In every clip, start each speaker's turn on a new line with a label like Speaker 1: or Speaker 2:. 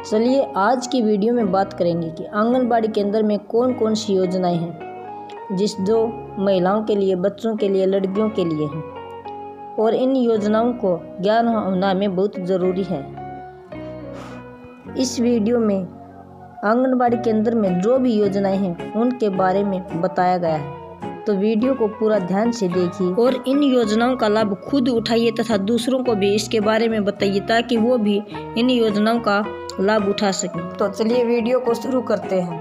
Speaker 1: चलिए आज की वीडियो में बात करेंगे कि आंगनबाड़ी केंद्र में कौन कौन सी योजनाएं हैं जो महिलाओं के लिए, बच्चों के लिए, लड़कियों के लिए हैं और इन योजनाओं को ज्ञान होना हमें बहुत ज़रूरी है। इस वीडियो में आंगनबाड़ी केंद्र में जो भी योजनाएं हैं उनके बारे में बताया गया है, तो वीडियो को पूरा ध्यान से देखिए और इन योजनाओं का लाभ खुद उठाइए तथा दूसरों को भी इसके बारे में बताइए ताकि वो भी इन योजनाओं का लाभ उठा सकें। तो चलिए वीडियो को शुरू करते हैं।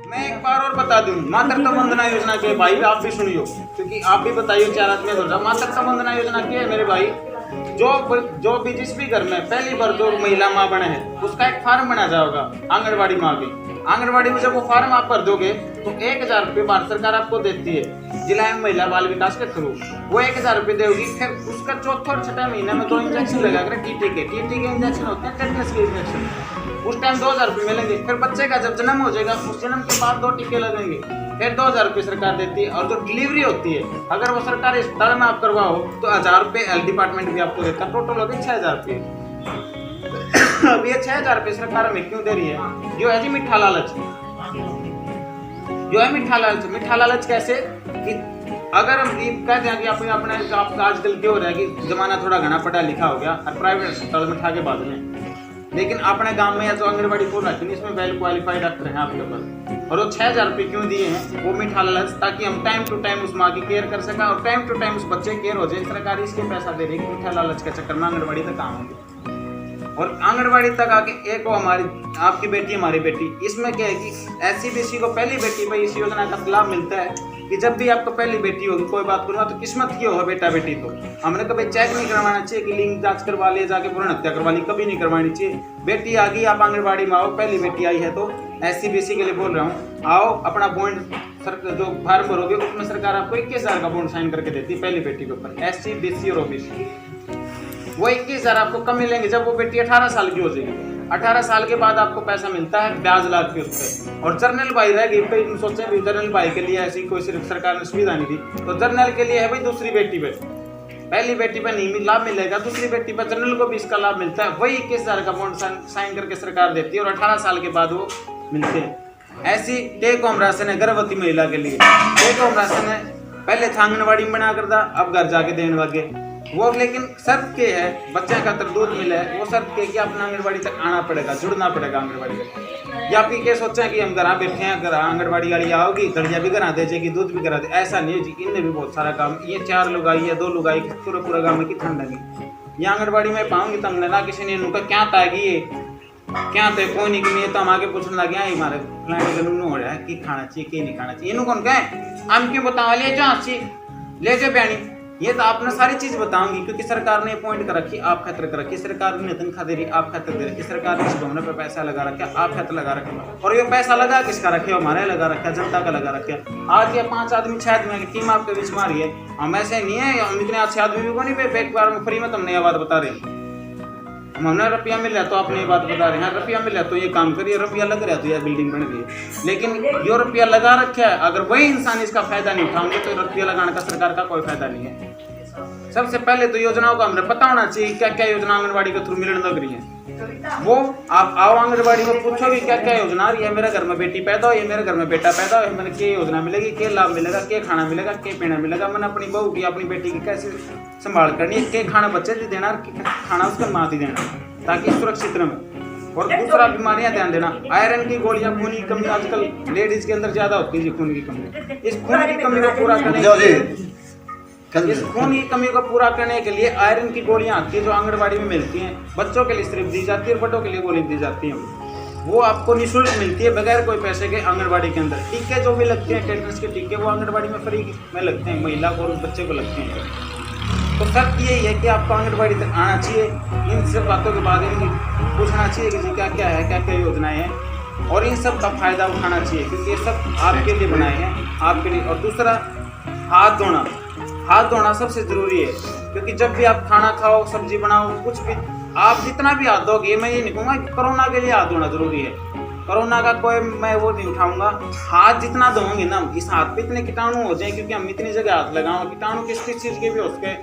Speaker 2: मैं एक बार और बता दूं, मातृत्व वंदना योजना के भाई आप भी सुनियो, क्योंकि आप भी बताइए 4 आदमी सोचा मातृत्व वंदना योजना क्या है मेरे भाई। जो भी जिस भी घर में पहली बार जो महिला माँ बने हैं उसका एक फार्म बना जाएगा आंगनबाड़ी माँ की। आंगनबाड़ी में जब वो फार्म आप भर दोगे तो 1000 रुपये भारत सरकार आपको देती है जिला एवं महिला बाल विकास के थ्रू। वो 1000 रुपये देगी, फिर उसका चौथे और छठे महीने में 2 इंजेक्शन लगाकर टीटी के इंजेक्शन होते हैं, टेटनस के इंजेक्शन, उस टाइम 2000 रुपये मिलेंगे। फिर बच्चे का जब जन्म हो जाएगा उस जन्म के बाद 2 टीके लगेंगे, फिर 2000 रुपये सरकार देती है। और जो डिलीवरी होती है अगर वो सरकारी अस्पताल में आप करवाओ तो 1000 रुपये हेल्थ डिपार्टमेंट भी आपको देता है, टोटल हो गए 6000 रुपये। अब ये 6000 रुपये सरकार हमें क्यों दे रही है? जो है जी मीठा लालच, जो है मीठा लालच। मीठा लालच कैसे कि अगर हम कहते हैं कि अपने आपका आजकल क्या हो रहा है कि जमाना थोड़ा घना पढ़ा लिखा हो गया और प्राइवेट अस्पताल में ठा के बाद में, लेकिन अपने गांव में या तो आंगनबाड़ी खोल रखी है, इसमें वेल क्वालिफाइड डॉक्टर हैं आपके पास। और वो 6000 रुपये क्यों दिए हैं? वो मीठा लालच, ताकि हम टाइम टू टाइम उस माँ की केयर कर सका और टाइम टू टाइम उस बच्चे की केयर हो जाए। सरकार इसलिए पैसा दे रही है कि मीठा लालच के चक्कर में आंगनबाड़ी तक काम होगी। और आंगनबाड़ी तक आके एक वो हमारी आपकी बेटी हमारी बेटी, इसमें क्या है कि SC/BC को पहली बेटी पर इस योजना का लाभ मिलता है कि जब भी आपको पहली बेटी होगी, कोई बात करूँगा तो किस्मत की हो बेटा बेटी, तो हमने कभी चेक नहीं करवाना चाहिए कि लिंग जांच करवा लिया, जाके पूर्ण हत्या करवा ली, कभी नहीं करवानी चाहिए। बेटी आ गई, आप आंगनबाड़ी में आओ, पहली बेटी आई है तो SC/BC के लिए बोल रहा हूँ, आओ अपना बॉन्ड जो फार्म भरोगे उसमें सरकार आपको 21,000 का बॉन्ड साइन करके देती है पहली बेटी के ऊपर। SC/BC और OBC वो 21,000 आपको कम मिलेंगे जब वो बेटी 18 साल की हो जाएगी। 18 साल के बाद आपको पैसा मिलता है ब्याज लाग के उस पर। और जर्नल भाई रह गई, कई सोचे भी जर्नल भाई के लिए ऐसी कोई सिर्फ सरकार ने सुविधा नहीं दी, तो जर्नल के लिए है भाई दूसरी बेटी पे। पहली बेटी पे नहीं लाभ मिलेगा, दूसरी बेटी पे जर्नल को भी इसका लाभ मिलता है। वही 21,000 का बॉन्ड साइन करके सरकार देती है और 18 साल के बाद वो मिलते हैं। ऐसी टेक होम राशन है गर्भवती महिला के लिए। टेक होम राशन है, पहले था आंगनबाड़ी में बना करता, अब घर जाके देने लगे वो, लेकिन शर्त के है बच्चे का दूध मिले, वो शर्त के कि अपना आंगनबाड़ी तक आना पड़ेगा, जुड़ना पड़ेगा आंगनबाड़ी तक। या आपकी क्या सोचा है कि हम घर बैठे हैं, घर आंगनबाड़ी वाली आओगी, दलिया भी करा दे जाएगी, दूध भी करा दे, ऐसा नहीं है जी। इनमें भी बहुत सारा काम, ये 4 लोग आई है, 2 लोग आई, पूरा गाँव में कितना लगी ये आंगनबाड़ी में पाऊंगी तब ना किसी ने इनका क्या तागी ये क्या तो कोई नहीं कमी है, तो हम आगे पूछने लगे हैं हमारे फलाने का नूनू हो रहा है कि खाना चाहिए कि नहीं खाना चाहिए, इन्हों कौन कहे हम क्यों बताओ, ले जाओ अच्छी ले जाओ बयानी, ये तो आपने सारी चीज बताऊंगी क्योंकि सरकार ने पॉइंट कर रखी, आप खतर कर रखी, सरकार ने तनख्वाह दे रही, आप खतर दे रखी, सरकार ने इस भवन पे पैसा लगा रखा, आप खतर लगा रखे। और ये पैसा लगा किसका रखे? हमारे लगा रखा, जनता का लगा रखा। आज ये 5 आदमी 6 आदमी की टीम आपके बीच मारी है, हम ऐसे नहीं है, हम इतने अच्छे आदमी को नहीं एक बार में फ्री में तुमने ये बात बता रहे, हमने रुपया मिल रहा तो आपने ये बात बता रहे हैं, रुपया मिल रहा तो ये काम करिए, रुपया लग रहा तो ये बिल्डिंग बन गई। लेकिन जो रुपया लगा रखा है अगर वही इंसान इसका फायदा नहीं उठाएंगे तो रुपया लगाने का सरकार का कोई फायदा नहीं है। सबसे पहले तो योजनाओं का हमें पता होना चाहिए क्या क्या योजना आंगनबाड़ी के थ्रू मिलने लग रही है। वो आप आओ आंगनबाड़ी में पूछोगे क्या क्या योजना आ रही है, मेरे घर में बेटी पैदा हो, ये मेरे घर में बेटा पैदा हो, मैंने क्या योजना मिलेगी, क्या लाभ मिलेगा, क्या खाना मिलेगा, क्या पीना मिलेगा, मैंने अपनी बहू की अपनी बेटी की कैसे संभाल करनी है, क्या खाना बच्चे से देना, खाना उसका माँ ही देना ताकि सुरक्षित रहे। और दूसरा बीमारियां ध्यान देना, आयरन की गोलियां, खून की कमी आजकल लेडीज के अंदर ज्यादा होती है, खून की कमी, इस खून की कमी को पूरा करने के लिए आयरन की गोलियां आती है जो आंगनबाड़ी में मिलती हैं, बच्चों के लिए सिर्फ दी जाती है और बड़ों के लिए गोली दी जाती है। वो आपको निःशुल्क मिलती है बगैर कोई पैसे के आंगनबाड़ी के अंदर। टीके जो भी लगते हैं टेटनस के टीके वो आंगनबाड़ी में फ्री में लगते हैं, महिला को और बच्चे को लगते हैं। तो शर्त यही है कि आपको आंगनबाड़ी तक आना चाहिए, इन सब बातों के बारे में पूछना चाहिए कि जी क्या क्या है, क्या क्या योजनाएं हैं और इन सब का फायदा उठाना चाहिए क्योंकि ये सब आपके लिए बनाए हैं, आपके लिए। और दूसरा हाथ धोना, हाथ धोना सबसे जरूरी है क्योंकि जब भी आप खाना खाओ, सब्जी बनाओ, कुछ भी आप जितना भी हाथ धोगे, मैं ये नहीं कहूँगा कि कोरोना के लिए हाथ धोना जरूरी है, कोरोना का कोई मैं वो नहीं उठाऊंगा। हाथ जितना धोएंगे ना, इस हाथ पे इतने कीटाणु हो जाए क्योंकि हम इतनी जगह हाथ लगाओ, कीटाणु किस चीज के भी हो सके,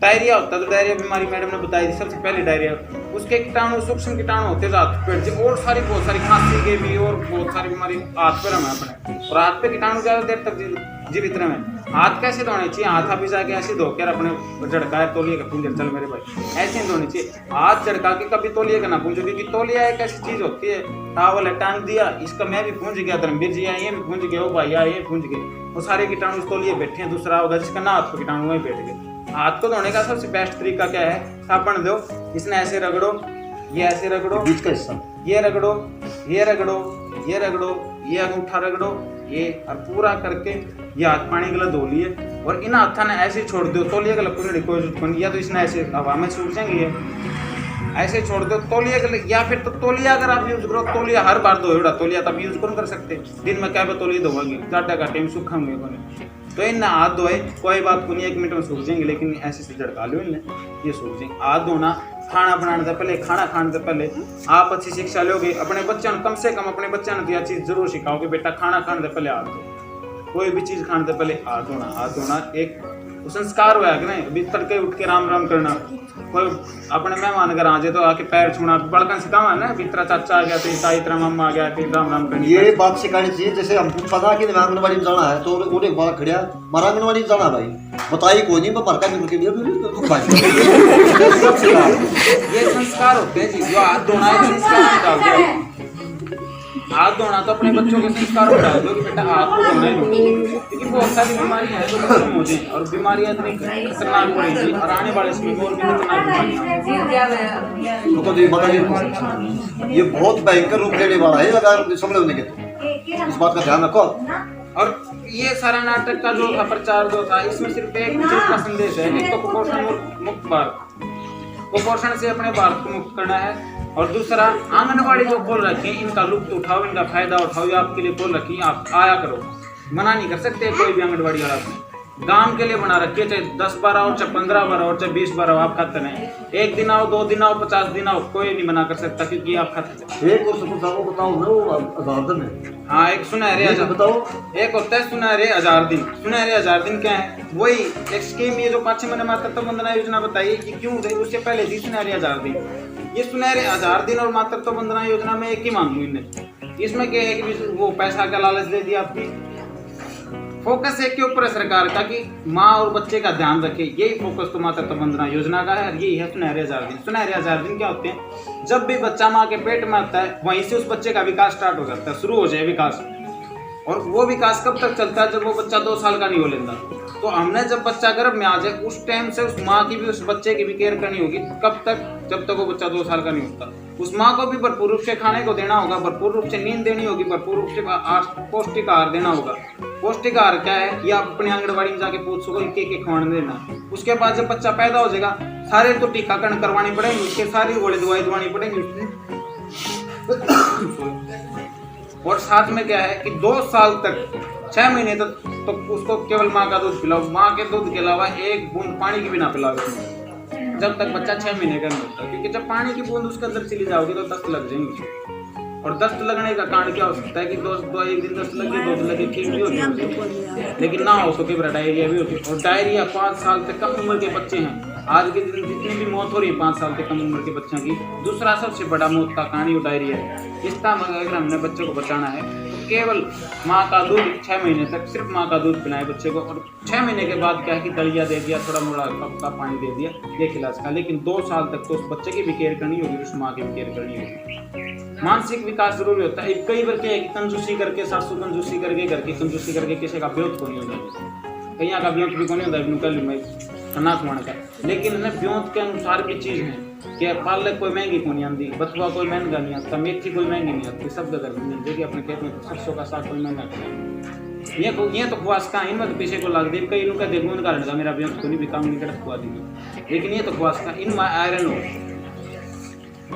Speaker 2: डायरिया होता है तो डायरिया बीमारी मैडम ने बताई थी सबसे पहले डायरिया, उसके कीटाणु सूक्ष्म कीटाणु होते हैं हाथ पेट से, और सारी बहुत सारी खांसी के भी और बहुत सारी बीमारी हाथ पे रहा अपने, और हाथ पे कीटाणु ज्यादा देर तक जीवित रहे। हाथ कैसे धोने चाहिए, हाथ अभी जाके ऐसे धोकर अपने झड़का है तौलिए का पूंज, चल मेरे भाई ऐसे नहीं धोने चाहिए, हाथ झड़का के कभी तौलिए का ना पूंजो, क्योंकि तौलिया एक ऐसी चीज होती है, टावल है टांग दिया, इसका मैं भी पूंज गया, धर्मवीर जी आए ये भी पूंज गए, वो भाई आए ये पूंज गए, वो सारे कीटाणु उस तौलिए बैठे हैं, दूसरा होगा जिसका ना हाथ पे कीटाणु वहीं बैठ गए। हाथ को धोने का सबसे बेस्ट तरीका क्या है, साबुन दो, इसने ऐसे रगड़ो, ये ऐसे रगड़ो,
Speaker 3: बीच का हिस्सा
Speaker 2: ये रगड़ो, ये रगड़ो, ये रगड़ो, ये अंगूठा रगड़ो, ये और पूरा करके ये हाथ पानी गला धो लिए, और इन हाथा ने ऐसे छोड़ दो, तौलिया गला कोई जरूरत नहीं, या तो इसने ऐसे हवा में सूख जाएंगे ये ऐसे छोड़ दो तौलिया गला, या फिर तो तौलिया अगर आप यूज करो, तौलिया हर बार धोएड़ा तौलिया तब यूज कौन कर सकते, दिन में क्या तौलिया धोएंगे, ज्यादा का टाइम सूखांगे कोने, तो इन हाथ धोए कोई बात को नहीं, 1 मिनट में सूख जाएंगे, लेकिन ऐसे से झड़का लो इनने ये सूख जाएंगे। हाथ धोना खाना बनाने से पहले, खाना खाने से पहले आप अच्छी शिक्षा लोगे, अपने बच्चों कम से कम अपने बच्चों को यह चीज़ जरूर सिखाओगे, बेटा खाना खाने से पहले हाथ धो, कोई भी चीज़ खाने से पहले हाथ धोना। हाथ धोना एक संस्कार हुआ कि नहीं, अभी तड़के उठ के राम राम करना, कोई अपने मेहमान घर आ जाए तो आके पैर छूना, बड़कन सिखावा है ना, भीतरा चाचा आ गया तो ताई तेरा मम्मा आ गया तो राम राम करनी,
Speaker 3: ये बात सिखानी चाहिए। जैसे हम पता कि आंगनबाड़ी में जाना है तो उन्हें एक बार खड़िया मारा आंगनबाड़ी में जाना भाई बताइए कोई नहीं, मैं मरका नहीं के लिए
Speaker 2: ये संस्कार होते हैं जी, जो हाथ धोना है संस्कार डाल दिया, हाथ धोना तो अपने बच्चों के संस्कार में डाल दो कि बेटा हाथ को धोना ही, क्योंकि बहुत सारी बीमारियां हैं जो खत्म हो जाए, और बीमारियां इतनी खतरनाक पड़ेगी और आने वाले समय में और भी खतरनाक
Speaker 3: बीमारियां, ये बहुत भयंकर रूप लेने वाला है अगर समझ लेंगे तो इस बात का ध्यान रखो।
Speaker 2: और ये सारा नाटक का जो था प्रचार जो था, इसमें सिर्फ एक चीज का संदेश है, एक तो कुपोषण मुक्त भारत, कुपोषण से अपने भारत को मुक्त करना है, और दूसरा आंगनबाड़ी जो खोल रखी है इनका लुत्फ उठाओ, इनका फायदा उठाओ, ये आपके लिए खोल रखी है, आप आया करो, मना नहीं कर सकते कोई भी आंगनबाड़ी वाला, गांव के लिए बना रखी है, चाहे 10 बार आओ, चाहे 15 बार आओ, चाहे 20 बार आओ, आप खाते नहीं, 1 दिन आओ, 2 दिन आओ, 50 दिन आओ, कोई नहीं मना कर सकता, क्योंकि आप खाते।
Speaker 3: एक और बताओ ना वो आजाद में,
Speaker 2: हाँ एक सुनहरे हजार
Speaker 3: बताओ,
Speaker 2: एक होता है सुनहरे 1000 दिन। सुनहरे 1000 दिन क्या है, वही एक स्कीम, ये जो 5 महीने मातृत्व वंदना योजना बताइए कि क्यों गई, उससे पहले थी सुनहरे 1000 दिन। ये सुनहरे 1000 दिन और मातृत्व वंदना योजना में एक ही मांग हुई इन्हें, इसमें क्या है कि वो पैसा का लालच दे दिया, आपकी फोकस एक के ऊपर है सरकार का कि माँ और बच्चे का ध्यान रखे, यही फोकस तो मातृत्व वंदना योजना का है, और यही है सुनहरे 1000 दिन। सुनहरे 1000 दिन क्या होते हैं, जब भी बच्चा माँ के पेट में आता है वहीं से उस बच्चे का विकास स्टार्ट हो जाता है, शुरू हो जाए विकास, और वो विकास कब तक चलता है, जब वो बच्चा 2 साल का नहीं हो लेता। तो हमने जब बच्चा गर्भ में आ जाए उस टाइम से उस माँ की भी उस बच्चे की भी केयर करनी होगी, कब तक, जब तक वो बच्चा 2 साल का नहीं होता। उस माँ को भी भरपूर रूप से खाने को देना होगा, भरपूर रूप से नींद देनी होगी, भरपूर रूप से पौष्टिक आहार देना होगा। पौष्टिक आहार क्या है, ये आप अपनी आंगनबाड़ी में जाके पूछ सको, एक खवाने देना। उसके बाद जब बच्चा पैदा हो जाएगा सारे तो टीकाकरण करवाने पड़ेंगे, उसके सारी गोली दवाई दवानी पड़ेंगी और साथ में क्या है कि 2 साल तक 6 महीने तक तो उसको केवल माँ का दूध पिलाओ, माँ के दूध के अलावा एक बूंद पानी की भी ना पिलाओ जब तक बच्चा 6 महीने का नहीं होता, क्योंकि जब पानी की बूंद उसके अंदर चली जाओगी तो दस्त लग जाएंगे। और दस्त लगने का कारण क्या हो सकता है कि एक दिन दस्त लगे, 2 दिन लगे, ठीक भी होती है, लेकिन ना हो सके डायरिया भी होती है। और डायरिया 5 साल से कम उम्र के बच्चे हैं, आज के दिन जितनी भी मौत हो रही है 5 साल से कम उम्र के बच्चों की, दूसरा सबसे बड़ा मौत का कहानी वो डायरिया है। इस तरह अगर हमने बच्चों को बचाना है तो केवल माँ का दूध 6 महीने तक सिर्फ माँ का दूध पिलाएं बच्चे को, और 6 महीने के बाद क्या है कि दलिया दे दिया, थोड़ा मोड़ा कप का पानी दे दिया, ये खिला सका। लेकिन 2 साल तक तो उस बच्चे की भी केयर करनी होगी, उस माँ की भी केयर करनी होगी। मानसिक विकास जरूरी होता है। कई बार क्या है कि कंजूसी करके, सासू कंजूसी करके, घर की कंजूसी करके किसी का ब्योत को नहीं हो जाता, कहीं का ब्योत भी को नहीं होता, कल मैं खाना खुआने का। लेकिन ना ब्योत के अनुसार भी चीज़ है कि पालक कोई महंगी को नहीं आती, बथुआ कोई महंगा नहीं आता, मेथी कोई महंगी नहीं आती, सब जगह मिल जाएगी अपने खेत में। सरसों का साग कोई महंगा नहीं, ये तो खुआस का इन मत पीछे को लग दे, कई लोग कहते गुण कारण का मेरा ब्योत को नहीं भी काम नहीं कर खुआ देंगे, लेकिन ये तो खुआस का इन आयरन हो।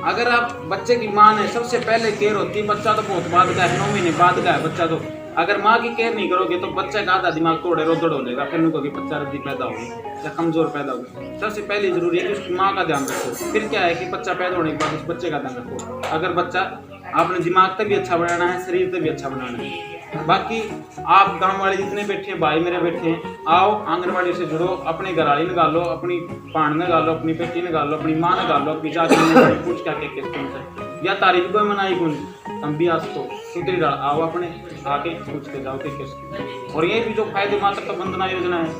Speaker 2: अगर आप बच्चे की माँ ने सबसे पहले केयर होती है, बच्चा तो बहुत बाद का है, 9 महीने बाद का है बच्चा, तो अगर माँ की केयर नहीं करोगे तो बच्चे का आधा दिमाग तोड़े रोदड़ हो जाएगा, फिर कहोगे बच्चा रद्दी पैदा होगी या कमजोर पैदा होगी। सबसे पहले जरूरी है कि उसकी माँ का ध्यान रखो। फिर क्या है कि बच्चा पैदा होने के बाद उस बच्चे का ध्यान रखो। अगर बच्चा आपने दिमाग तक भी अच्छा बनाना है, शरीर तक भी अच्छा बनाना है, बाकी आप गांव वाले जितने बैठे हैं, भाई मेरे बैठे हैं, आओ आंगनबाड़ी से जुड़ो, अपनी घरवाली निकालो, अपनी पान निकालो, अपनी बेटी निकालो, अपनी माँ निकालो, अपनी चाची निकालो, पूछ क्या क्या किस या तारीफ कोई मनाई कौन हम भी आज तो सुतरी डाल आओ अपने आके पूछ के जाओ कि किस। और ये भी जो फायदे मातृत्व वंदना योजना है,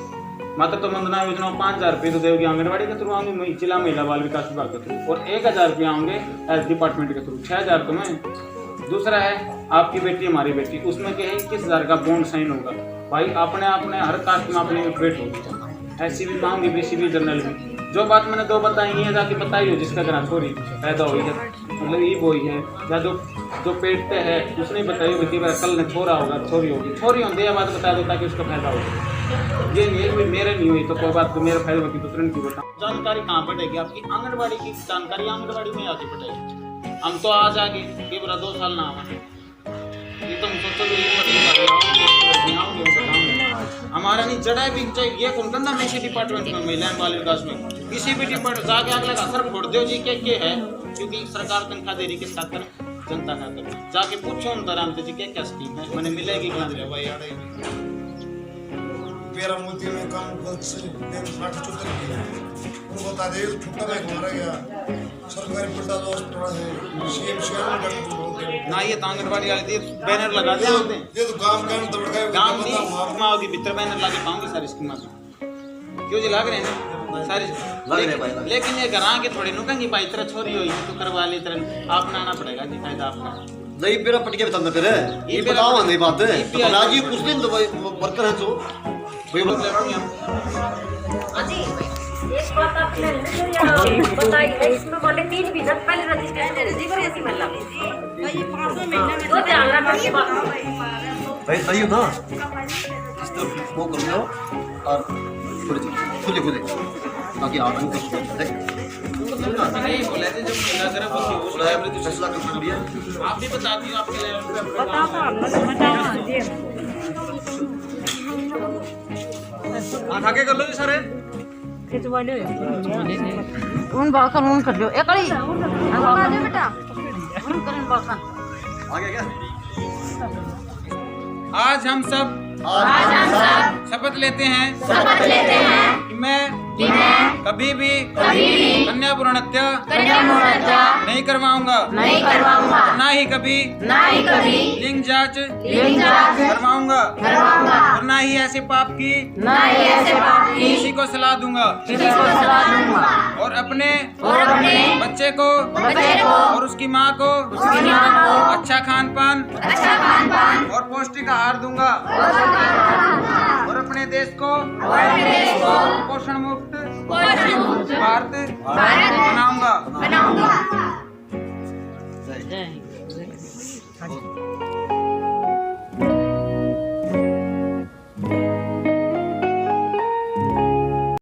Speaker 2: मातृत्व वंदना योजना 5,000 रुपये तो देगी आंगनबाड़ी के थ्रू आऊंगे, जिला महिला बाल विकास विभाग के थ्रू, और 1,000 रुपये आऊंगे हेल्थ डिपार्टमेंट के थ्रू, 6,000 तो मैं। दूसरा है आपकी बेटी हमारी बेटी, उसमें क्या है 21,000 का बॉन्ड साइन होगा। भाई अपने अपने हर कास्ट में अपने वेट होगी, ऐसी भी पाऊंगी, बीसी भी, जनरल भी। जो बात मैंने 2 बताई है जाके बताई हो, जिसका घर छोरी पैदा हुई है, मतलब ईब हुई है, या जो पेट पे है उसने बताई होगी कि कल ने छोरा होगा, छोरी होगी, छोरी होती है बात बता दो ताकि उसका फायदा हो। ये नहीं है मेरे नहीं हुई तो कोई बात तो मेरा फायदा होगी, दूसरे की बताऊँ। जानकारी कहाँ बढ़ेगी आपकी? आंगनबाड़ी की जानकारी आंगनबाड़ी में आके बढ़ेगी। हम तो आज आगे ये बुरा 2 साल ना आवा, ये तो हम सोचो हमारा नहीं जड़ा भी चाहिए। ये कौन करना मेरे डिपार्टमेंट में, महिला बाल विकास में, किसी भी डिपार्टमेंट जाके अगले का असर फोड़ दो जी क्या है, क्योंकि सरकार तनख्वाह दे रही के साथ जनता का कर जाके पूछो उन दौरान जी क्या स्कीम है, मैंने मिलेगी कहाँ दे भाई यार
Speaker 4: मेरा मोदी में काम गलत से उनको बता दे छुट्टा में मारा गया सरकारी पट्टा जो हॉस्पिटल है सीएम शहर
Speaker 2: ना, ये तो आंगनबाड़ी वाले बैनर लगा दिया होते हैं,
Speaker 4: ये तो गांव
Speaker 2: गांव की स्कीमा होगी, भीतर बैनर लगे पाऊंगे सारी स्कीमा क्यों जी लग रहे हैं सारी
Speaker 3: लग रहे भाई।
Speaker 2: लेकिन ये घर आके थोड़ी नुकेंगे भाई तेरा छोरी हुई तो करवा ले, तेरा आप आना पड़ेगा जी, फायदा आपका
Speaker 3: नहीं मेरा पट के बताना फिर ये बताओ नहीं बात है तो राजी कुछ दिन तो भाई वर्कर है तो भाई
Speaker 5: एक बात आपने बताई है, इसमें बोले 3 विधि पहले रजिस्ट्रेशन जी ऐसी मतलब तो ध्यान रखना की बात
Speaker 3: भाई सही हो ना, इस तो वो कर लो और खुले खुले ताकि आप नहीं कर देख
Speaker 2: नहीं बोला थे जब मिला करा वो
Speaker 3: फैसला कर दिया।
Speaker 2: आप भी बता दियो आपके लेवल पे
Speaker 5: बता तो हमने समझा जी
Speaker 2: आगे कर लो जी सारे
Speaker 5: खिंचवा लो उन बाकर उन कर लो एक कड़ी आ दे बेटा उन करें बाकर
Speaker 3: आगे क्या
Speaker 2: आज हम सब शपथ लेते हैं कि मैं कभी भी कन्या भ्रूण हत्या नहीं करवाऊंगा, ना ही कभी लिंग जांच करवाऊंगा, और ना ही ऐसे पाप की किसी को सलाह दूंगा, और अपने बच्चे को और उसकी माँ को अच्छा खान पान और पौष्टिक आहार दूंगा, और अपने देश को कुपोषण मुक्त भारत